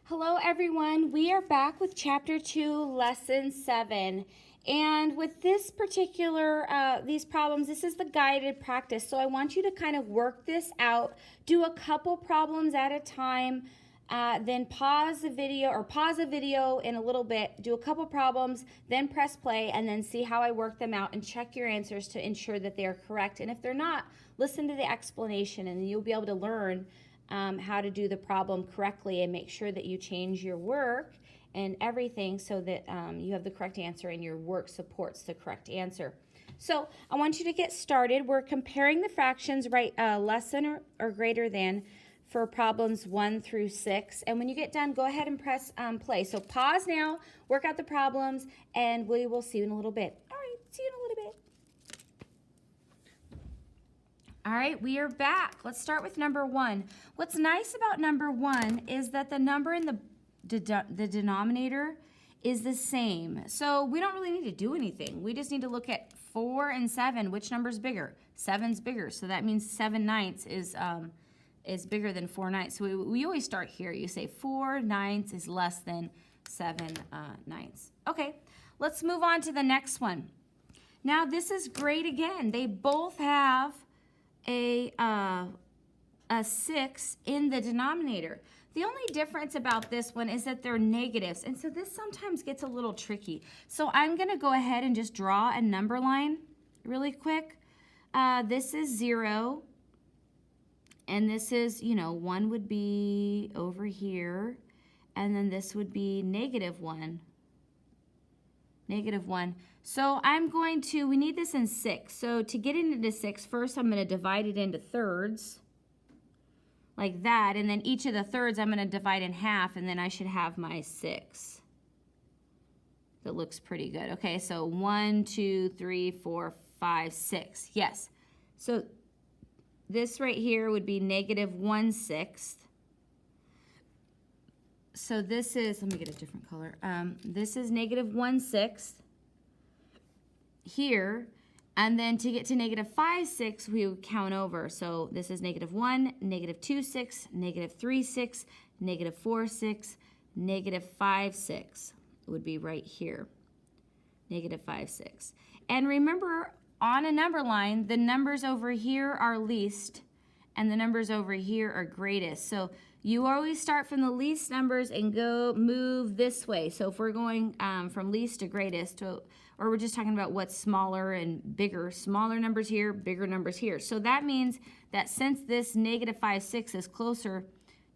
Hello everyone, we are back with Chapter 2, Lesson 7. And with this particular, these problems, this is the guided practice. So I want you to kind of work this out, do a couple problems at a time, then pause the video in a little bit, do a couple problems, then press play, and then see how I work them out and check your answers to ensure that they are correct. And if they're not, listen to the explanation and you'll be able to learn how to do the problem correctly and make sure that you change your work and everything so that you have the correct answer and your work supports the correct answer. So I want you to get started. We're comparing the fractions, right, less than or greater than for problems 1 through 6. And when you get done, go ahead and press play. So pause now, work out the problems, and we will see you in a little bit. All right, see you in a little bit. All right, we are back. Let's start with number 1. What's nice about number 1 is that the number in the denominator is the same. So we don't really need to do anything. We just need to look at 4 and 7. Which number's bigger? 7's bigger. So that means 7/9 is bigger than 4/9. So we always start here. You say 4/9 is less than 7/9. Okay, let's move on to the next one. Now this is great again. They both have a 6 in the denominator. The only difference about this one is that they're negatives, and so this sometimes gets a little tricky. So I'm going to go ahead and just draw a number line really quick. This is 0, and this is, 1 would be over here, and then this would be -1. -1. So I'm going to, we need this in 6. So to get it into 6, first I'm going to divide it into thirds, like that. And then each of the thirds I'm going to divide in half, and then I should have my 6. That looks pretty good. Okay, so 1, 2, 3, 4, 5, 6. Yes. So this right here would be -1/6. So this is, let me get a different color. This is -1/6 here, and then to get to -5/6, we would count over. So this is -1, -2/6, -3/6, -4/6, -5/6 would be right here, -5/6. And remember, on a number line, the numbers over here are least, and the numbers over here are greatest. So you always start from the least numbers and move this way. So if we're going from least to greatest, or we're just talking about what's smaller and bigger, smaller numbers here, bigger numbers here. So that means that since this -5/6 is closer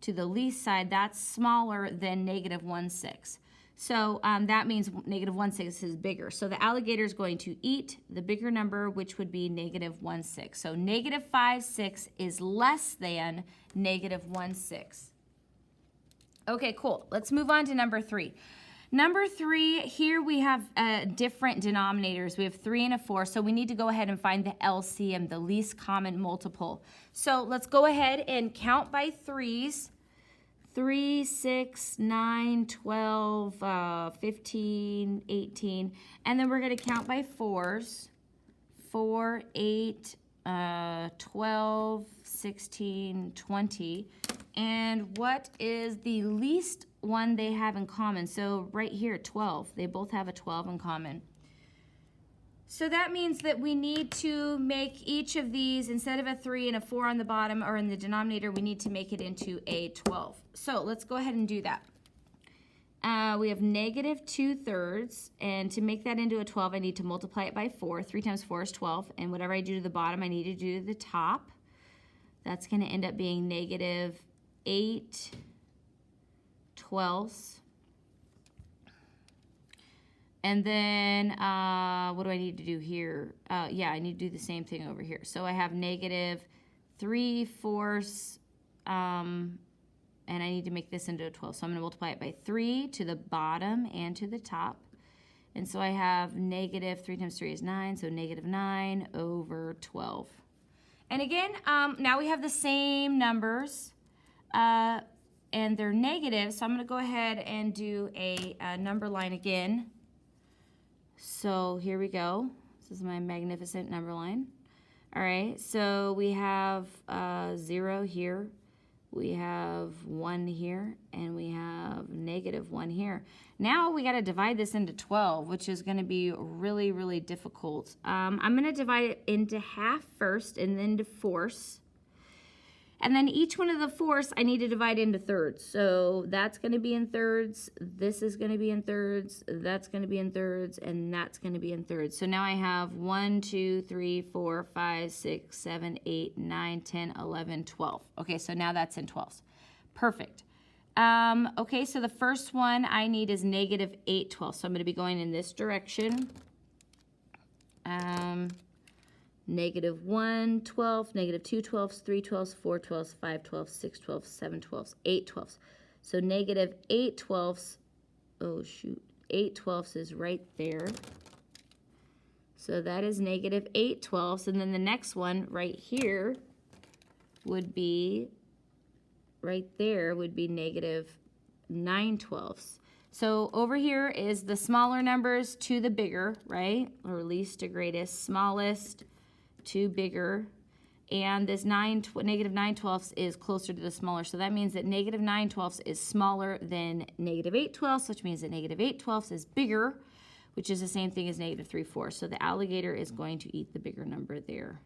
to the least side, that's smaller than -1/6. So that means -1/6 is bigger. So the alligator is going to eat the bigger number, which would be -1/6. So -5/6 is less than -1/6. Okay, cool. Let's move on to number 3. Number 3, here we have different denominators. We have 3 and a 4, so we need to go ahead and find the LCM, the least common multiple. So let's go ahead and count by 3s. 3, 6, 9, 12, 15, 18, and then we're going to count by 4s. 4, 8, 12, 16, 20. And what is the least one they have in common? So right here, 12. They both have a 12 in common. So that means that we need to make each of these, instead of a 3 and a 4 on the bottom or in the denominator, we need to make it into a 12. So let's go ahead and do that. We have -2/3, and to make that into a 12, I need to multiply it by 4. 3 times 4 is 12, and whatever I do to the bottom, I need to do to the top. That's going to end up being -8/12. And then what do I need to do here? Yeah, I need to do the same thing over here. So I have -3/4, and I need to make this into a 12. So I'm going to multiply it by 3 to the bottom and to the top. And so I have -3 times 3 is 9, so -9/12. And again, now we have the same numbers, and they're negative. So I'm going to go ahead and do a number line again. So here we go. This is my magnificent number line. All right, so we have 0 here. we have 1 here, and we have -1 here. Now we got to divide this into 12, which is going to be really, really difficult. I'm going to divide it into half first and then to fourths. And then each one of the fourths I need to divide into thirds. So that's going to be in thirds, this is going to be in thirds, that's going to be in thirds, and that's going to be in thirds. So now I have 1, 2, 3, 4, 5, 6, 7, 8, 9, 10, 11, 12. Okay, so now that's in 12s. Perfect. Okay, so the first one I need is -8/12. So I'm going to be going in this direction. -1/12, -2/12, 3/12, 4/12, 5/12, 6/12, 7/12, 8/12. So -8/12, oh shoot, 8/12 is right there. So that is -8/12, and then the next one right here would be, right there would be -9/12. So over here is the smaller numbers to the bigger, right? Or least to greatest, smallest to bigger, and this -9/12 is closer to the smaller. So that means that -9/12 is smaller than -8/12, which means that -8/12 is bigger, which is the same thing as -3/4. So the alligator is going to eat the bigger number there.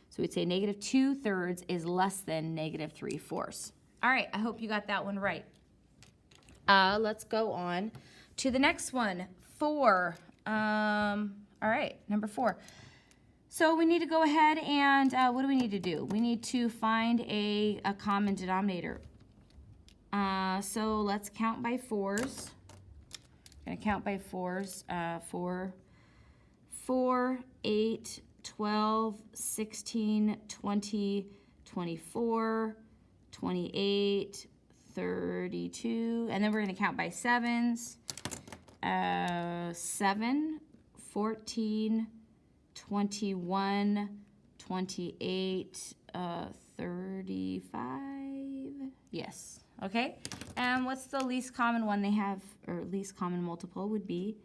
So we'd say -2/3 is less than -3/4. All right, I hope you got that one right. Let's go on to the next one, 4. All right, number 4. So we need to go ahead and what do we need to do? We need to find a common denominator. So let's count by 4s. I'm going to count by 4s. 4, 8, 12, 16, 20, 24, 28, 32, and then we're going to count by 7s. 7, 14, 21, 28, 35. Yes. Okay. And what's the least common one they have, or least common multiple would be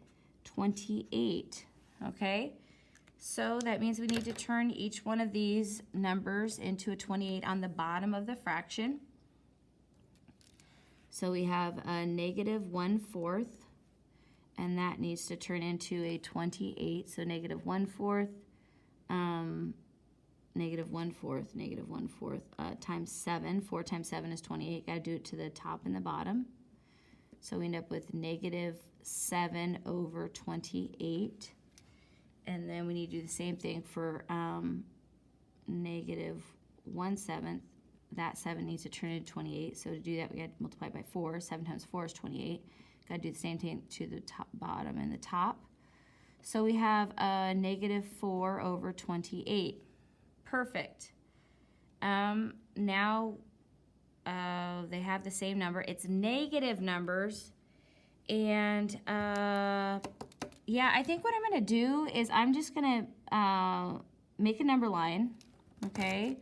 28. Okay. So that means we need to turn each one of these numbers into a 28 on the bottom of the fraction. So we have a -1/4. And that needs to turn into a 28. So -1/4, -1/4 times 7. 4 times 7 is 28. Got to do it to the top and the bottom. So we end up with -7/28. And then we need to do the same thing for -1/7. That 7 needs to turn into 28. So to do that, we got to multiply by 4. 7 times 4 is 28. Got to do the same thing to the top, bottom, and the top. So we have a -4/28. Perfect. Now they have the same number. It's negative numbers. And yeah, I think what I'm going to do is I'm just going to make a number line, okay?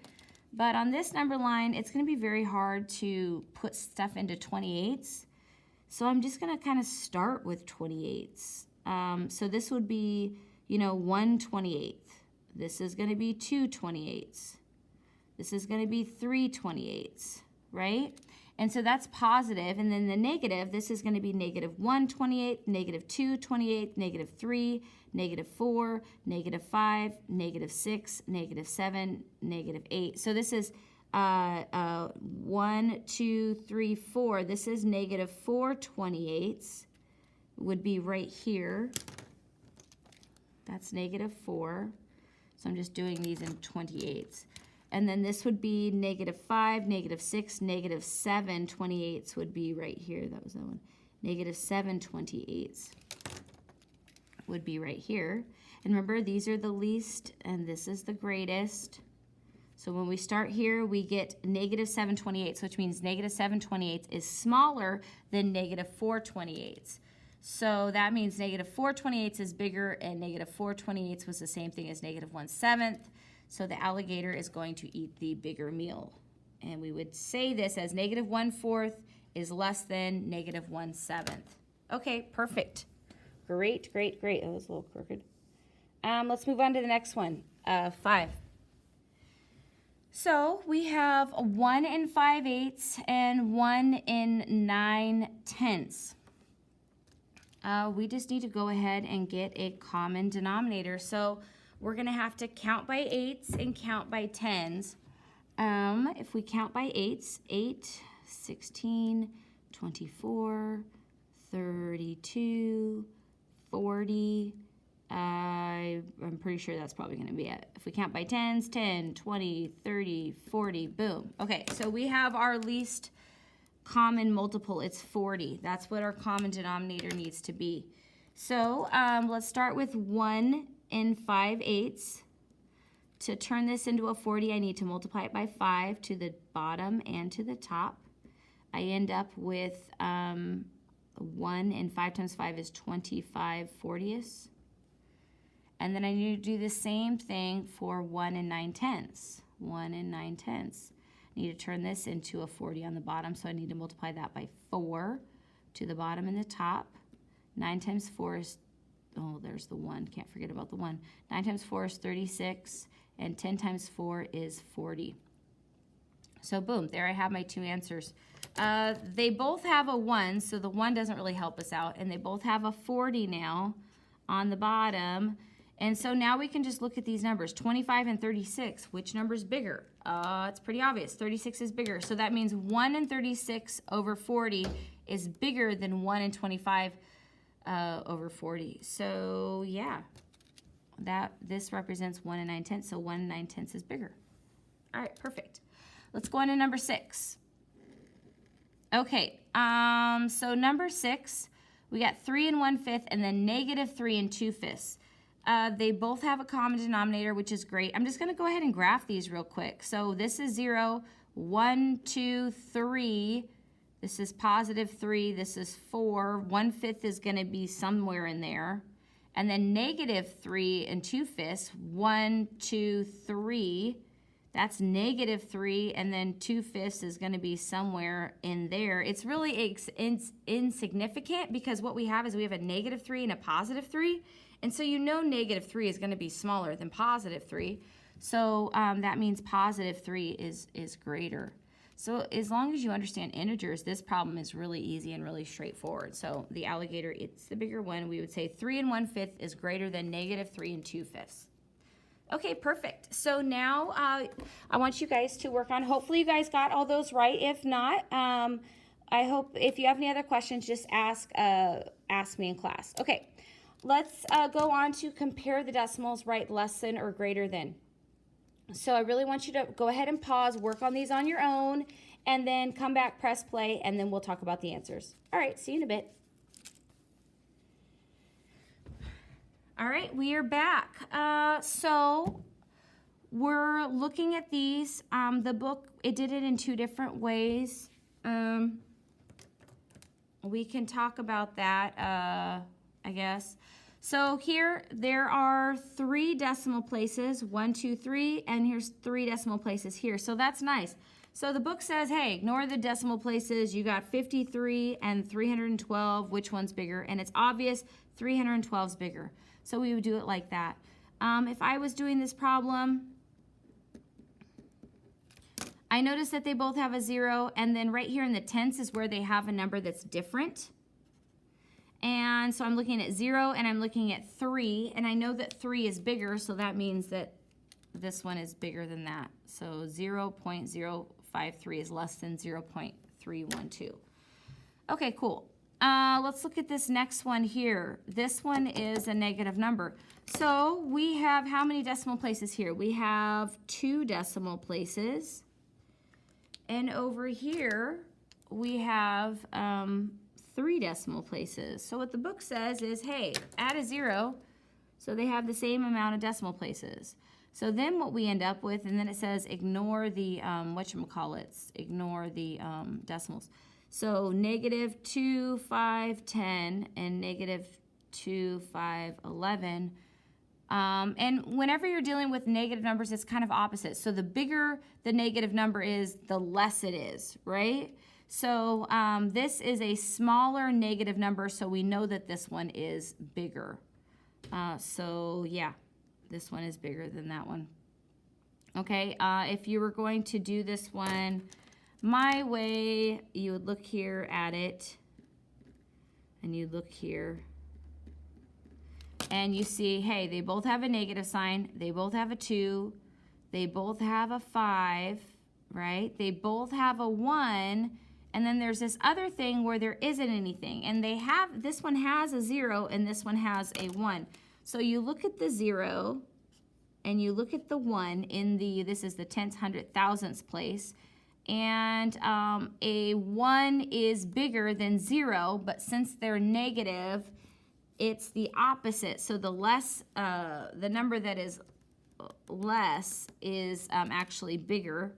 But on this number line, it's going to be very hard to put stuff into 28s. So I'm just going to kind of start with 28s. So this would be, 1/28. This is going to be 2/28. This is going to be 3/28, right? And so that's positive. And then the negative, this is going to be -1/28, -2/28, -3, -4, -5, -6, -7, -8. So this is 1, 2, 3, 4. This is -4/28 would be right here. That's -4. So I'm just doing these in 28s. And then this would be -5, -6, -7/28 would be right here. That was that one. -7/28 would be right here. And remember, these are the least, and this is the greatest. So when we start here, we get -7/28, which means -7/28 is smaller than -4/28. So that means -4/28 is bigger, and -4/28 was the same thing as -1/7. So the alligator is going to eat the bigger meal. And we would say this as -1/4 is less than -1/7. Okay, perfect. Great, great, great. That was a little crooked. Let's move on to the next one, 5. So we have 1 5/8 and 1 9/10. We just need to go ahead and get a common denominator. So we're going to have to count by 8s and count by 10s. If we count by 8s, 8, 16, 24, 32, 40, I'm pretty sure that's probably going to be it. If we count by 10s, 10, 20, 30, 40, boom. Okay, so we have our least common multiple. It's 40. That's what our common denominator needs to be. So let's start with 1 5/8. To turn this into a 40, I need to multiply it by 5 to the bottom and to the top. I end up with 1 and 5 times 5 is 25 40ths. And then I need to do the same thing for 1 9/10. 1 9/10. I need to turn this into a 40 on the bottom, so I need to multiply that by 4 to the bottom and the top. 9 times 4 is, oh, there's the 1. Can't forget about the 1. 9 times 4 is 36, and 10 times 4 is 40. So boom, there I have my two answers. They both have a 1, so the 1 doesn't really help us out, and they both have a 40 now on the bottom. And so now we can just look at these numbers, 25 and 36. Which number is bigger? It's pretty obvious. 36 is bigger. So that means 1 and 36 over 40 is bigger than 1 and 25 over 40. So yeah, this represents 1 and 9/10. So 1 and 9/10 is bigger. All right, perfect. Let's go on to number 6. Okay, so number 6, we got 3 and 1/5 and then -3 and 2/5. They both have a common denominator, which is great. I'm just going to go ahead and graph these real quick. So this is 0, 1, 2, 3. This is +3. This is 4. 1/5 is going to be somewhere in there. And then -3 and 2/5. 1, 2, 3. That's -3, and then 2/5 is going to be somewhere in there. It's really insignificant because what we have is we have a -3 and a +3. And so you know -3 is going to be smaller than +3. So that means +3 is greater. So as long as you understand integers, this problem is really easy and really straightforward. So the alligator, it's the bigger one. We would say 3 and 1/5 is greater than -3 and 2/5. Okay, perfect. So now I want you guys to work on, hopefully you guys got all those right. If not, I hope if you have any other questions, just ask me in class. Okay, let's go on to compare the decimals, write less than or greater than. So I really want you to go ahead and pause, work on these on your own, and then come back, press play, and then we'll talk about the answers. All right, see you in a bit. All right, we are back. So we're looking at these. The book, it did it in 2 different ways. We can talk about that, I guess. So here, there are 3 decimal places, 1, 2, 3, and here's 3 decimal places here. So that's nice. So the book says, hey, ignore the decimal places. You got 53 and 312. Which one's bigger? And it's obvious 312 is bigger. So we would do it like that. If I was doing this problem, I noticed that they both have a 0, and then right here in the tenths is where they have a number that's different. And so I'm looking at 0, and I'm looking at 3, and I know that 3 is bigger, so that means that this one is bigger than that. So 0.053 is less than 0.312. Okay, cool. Let's look at this next one here. This one is a negative number. So we have how many decimal places here? We have 2 decimal places. And over here, we have 3 decimal places. So what the book says is, hey, add a 0, so they have the same amount of decimal places. So then what we end up with, and then it says ignore the, ignore the decimals. So -2, 5, 10, and -2, 5, 11. And whenever you're dealing with negative numbers, it's kind of opposite. So the bigger the negative number is, the less it is, right? So this is a smaller negative number, so we know that this one is bigger. So yeah, this one is bigger than that one. Okay, if you were going to do this one my way, you would look here at it, and you look here, and you see, hey, they both have a negative sign, they both have a 2, they both have a 5, right? They both have a 1, and then there's this other thing where there isn't anything, and they have, this one has a 0, and this one has a 1. So you look at the 0, and you look at the 1 in the, this is the tenths, hundredth, thousandths place, and a 1 is bigger than 0, but since they're negative, it's the opposite. So the less, the number that is less is actually bigger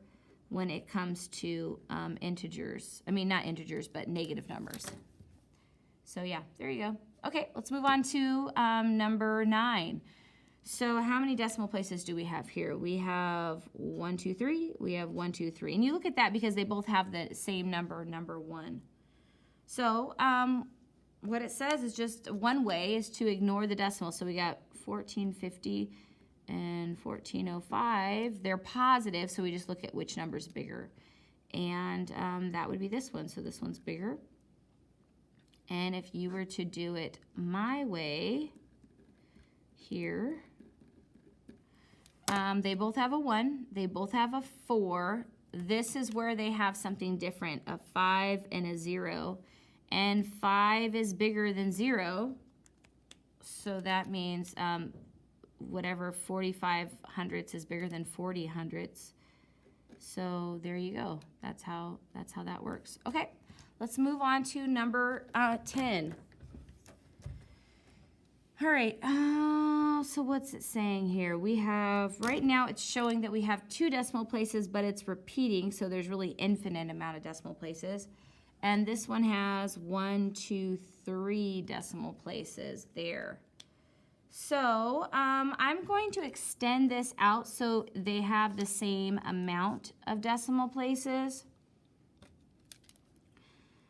when it comes to integers. I mean, not integers, but negative numbers. So yeah, there you go. Okay, let's move on to number 9. So how many decimal places do we have here? We have 1, 2, 3. We have 1, 2, 3. And you look at that because they both have the same number, number 1. So what it says is just one way is to ignore the decimal. So we got 1450 and 1405. They're positive, so we just look at which number's bigger. And that would be this one. So this one's bigger. And if you were to do it my way here, they both have a 1, they both have a 4. This is where they have something different, a 5 and a 0. And 5 is bigger than 0, so that means whatever 45 hundredths is bigger than 40 hundredths. So there you go. That's how that works. Okay, let's move on to number 10. All right, so what's it saying here? We have, right now it's showing that we have 2 decimal places, but it's repeating, so there's really infinite amount of decimal places. And this one has 1, 2, 3 decimal places there. So I'm going to extend this out so they have the same amount of decimal places.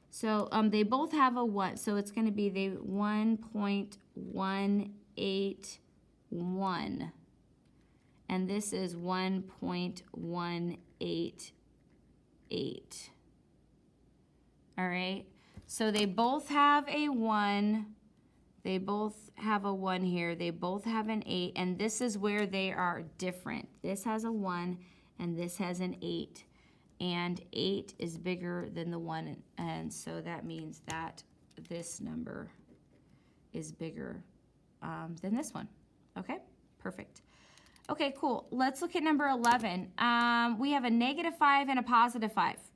So they both have a 1, so it's going to be the 1.181, and this is 1.188. All right, so they both have a 1, they both have a 1 here, they both have an 8, and this is where they are different. This has a 1, and this has an 8. And 8 is bigger than the 1, and so that means that this number is bigger than this one. Okay, perfect. Okay, cool. Let's look at number 11. We have a -5 and a +5.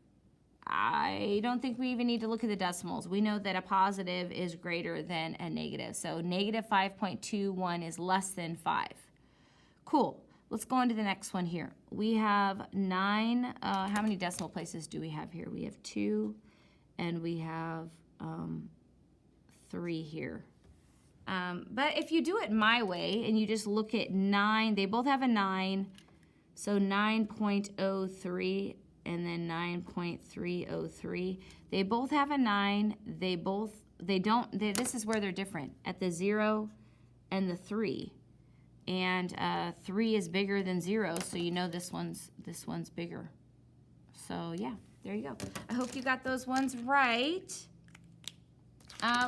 I don't think we even need to look at the decimals. We know that a positive is greater than a negative, so -5.21 is less than 5. Cool. Let's go on to the next one here. We have 9, how many decimal places do we have here? We have 2, and we have 3 here. But if you do it my way, and you just look at 9, they both have a 9, so 9.03, and then 9.303. They both have a 9, this is where they're different, at the 0 and the 3. And 3 is bigger than 0, so you know this one's bigger. So yeah, there you go. I hope you got those ones right.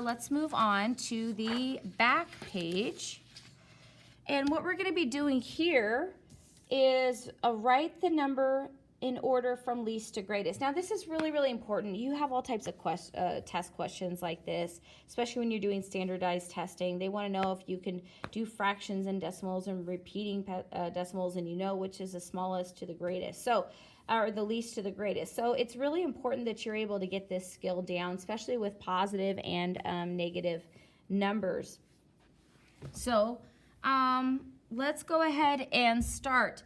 Let's move on to the back page. And what we're going to be doing here is write the number in order from least to greatest. Now this is really, really important. You have all types of test questions like this, especially when you're doing standardized testing. They want to know if you can do fractions and decimals and repeating decimals, and you know which is the smallest to the greatest, so or the least to the greatest. So it's really important that you're able to get this skill down, especially with positive and negative numbers. So let's go ahead and start.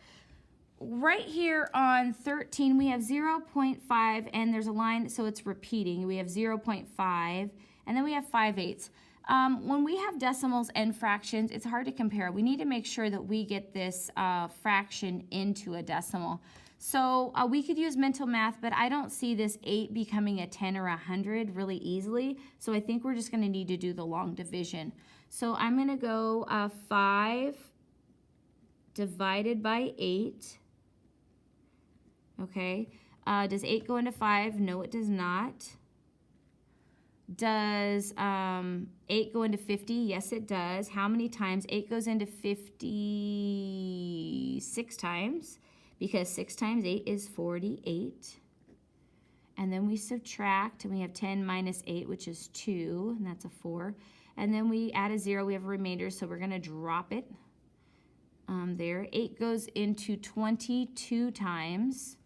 Right here on 13, we have 0.5, and there's a line, so it's repeating. We have 0.5, and then we have 5/8. When we have decimals and fractions, it's hard to compare. We need to make sure that we get this fraction into a decimal. So we could use mental math, but I don't see this 8 becoming a 10 or a 100 really easily, so I think we're just going to need to do the long division. So I'm going to go 5 divided by 8. Okay. Does 8 go into 5? No, it does not. Does 8 go into 50? Yes, it does. How many times? 8 goes into 50 6 times, because 6 times 8 is 48. And then we subtract, and we have 10 minus 8, which is 2, and that's a 4. And then we add a 0. We have a remainder, so we're going to drop it there. 8 goes into 22 times.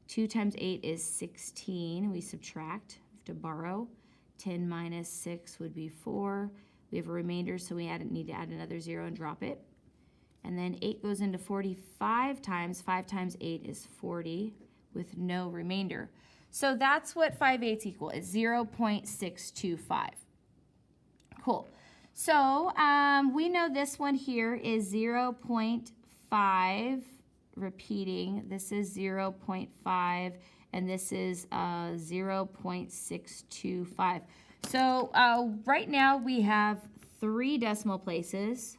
2 times 8 is 16. We subtract. We have to borrow. 10 minus 6 would be 4. We have a remainder, so we need to add another 0 and drop it. And then 8 goes into 45 times. 5 times 8 is 40 with no remainder. So that's what 5/8 equal is, 0.625. Cool. So we know this one here is 0.5 repeating. This is 0.5, and this is 0.625. So right now we have 3 decimal places.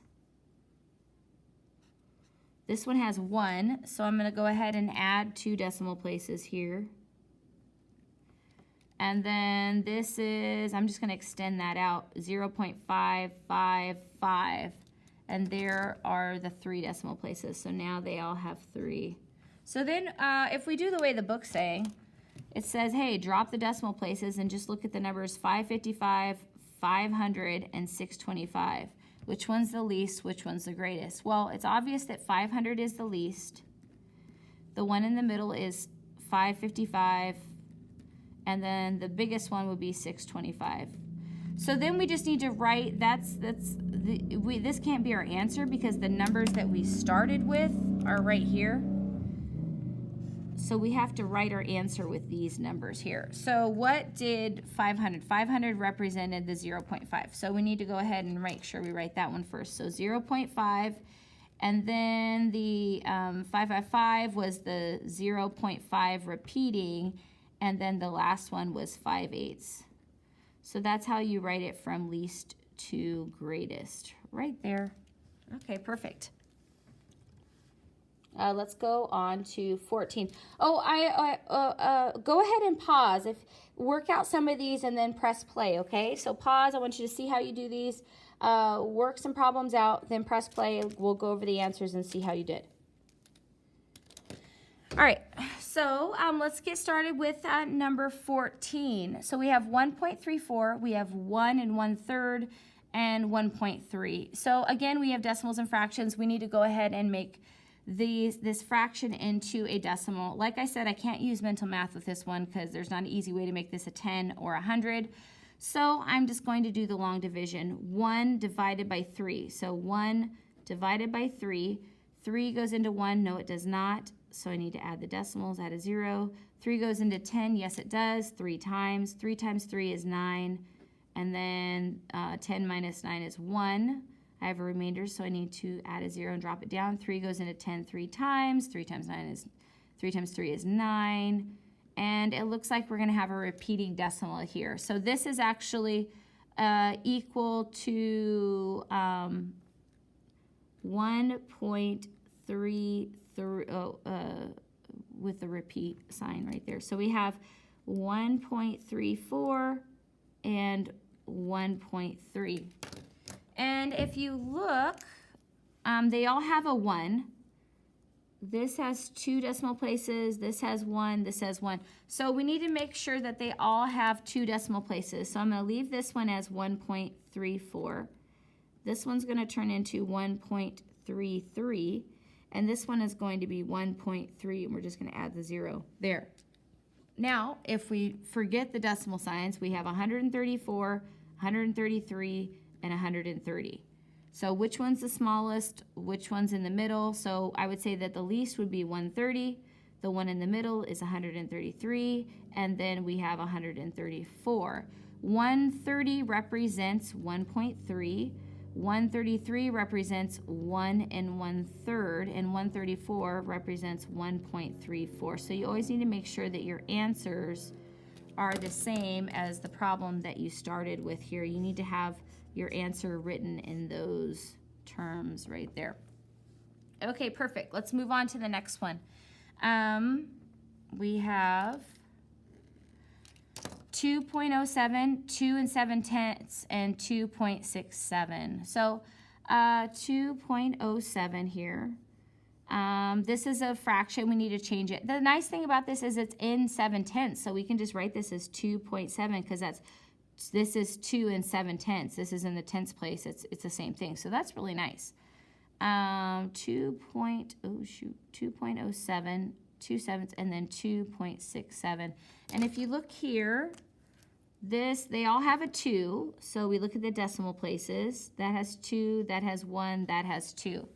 This one has 1, so I'm going to go ahead and add 2 decimal places here. And then this is, I'm just going to extend that out, 0.555. And there are the 3 decimal places. So now they all have 3. So then if we do the way the book's saying, it says, hey, drop the decimal places and just look at the numbers 555, 500, and 625. Which one's the least? Which one's the greatest? Well, it's obvious that 500 is the least. The one in the middle is 555. And then the biggest one would be 625. So then we just need to write, this can't be our answer because the numbers that we started with are right here. So we have to write our answer with these numbers here. So what did 500? 500 represented the 0.5. So we need to go ahead and make sure we write that one first. So 0.5, and then the 555 was the 0.5 repeating, and then the last one was 5/8. So that's how you write it from least to greatest, right there. Okay, perfect. Let's go on to 14. Oh, go ahead and pause. Work out some of these and then press play, okay? So pause. I want you to see how you do these. Work some problems out, then press play. We'll go over the answers and see how you did. All right, so let's get started with number 14. So we have 1.34, we have 1 1/3, and 1.3. So again, we have decimals and fractions. We need to go ahead and make this fraction into a decimal. Like I said, I can't use mental math with this one because there's not an easy way to make this a 10 or 100. So I'm just going to do the long division. 1 divided by 3. So 1 divided by 3. 3 goes into 1. No, it does not. So I need to add the decimals, add a 0. 3 goes into 10. Yes, it does. 3 times. 3 times 3 is 9. And then 10 minus 9 is 1. I have a remainder, so I need to add a 0 and drop it down. 3 goes into 10 3 times. 3 times 3 times 3 is 9. And it looks like we're going to have a repeating decimal here. So this is actually equal to 1.33 with the repeat sign right there. So we have 1.34 and 1.3. And if you look, they all have a 1. This has 2 decimal places. This has 1. This has 1. So we need to make sure that they all have 2 decimal places. So I'm going to leave this one as 1.34. This one's going to turn into 1.33. And this one is going to be 1.3. And we're just going to add the 0 there. Now, if we forget the decimal signs, we have 134, 133, and 130. So which one's the smallest? Which one's in the middle? So I would say that the least would be 130. The one in the middle is 133. And then we have 134. 130 represents 1.3. 133 represents 1 1/3. And 134 represents 1.34. So you always need to make sure that your answers are the same as the problem that you started with here. You need to have your answer written in those terms right there. Okay, perfect. Let's move on to the next one. we have 2.07, 2 7/10, and 2.67. So 2.07 here. This is a fraction. We need to change it. The nice thing about this is it's in 7/10, so we can just write this as 2.7 because this is 2 7/10. This is in the tenths place. It's the same thing. So that's really nice. 2.07, 2 sevenths, and then 2.67. And if you look here, they all have a 2. So we look at the decimal places. That has 2, that has 1, that has 2.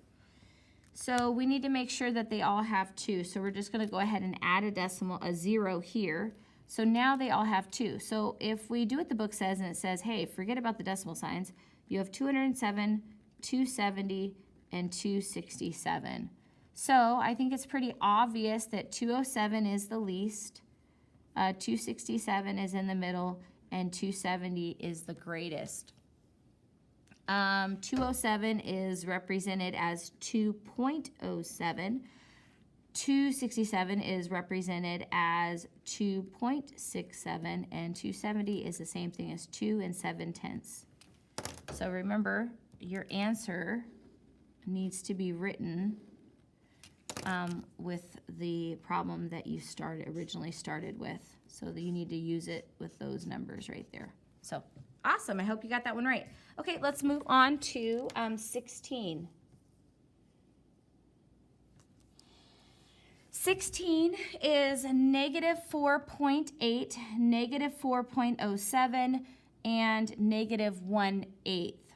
So we need to make sure that they all have 2. So we're just going to go ahead and add a 0 here. So now they all have 2. So if we do what the book says, and it says, hey, forget about the decimal signs, you have 207, 270, and 267. So I think it's pretty obvious that 207 is the least, 267 is in the middle, and 270 is the greatest. 207 is represented as 2.07. 267 is represented as 2.67, and 270 is the same thing as 2 7/10. So remember, your answer needs to be written with the problem that you originally started with. So that you need to use it with those numbers right there. So awesome. I hope you got that one right. Okay, let's move on to 16. 16 is negative 4.8, negative 4.07, and negative 1/8.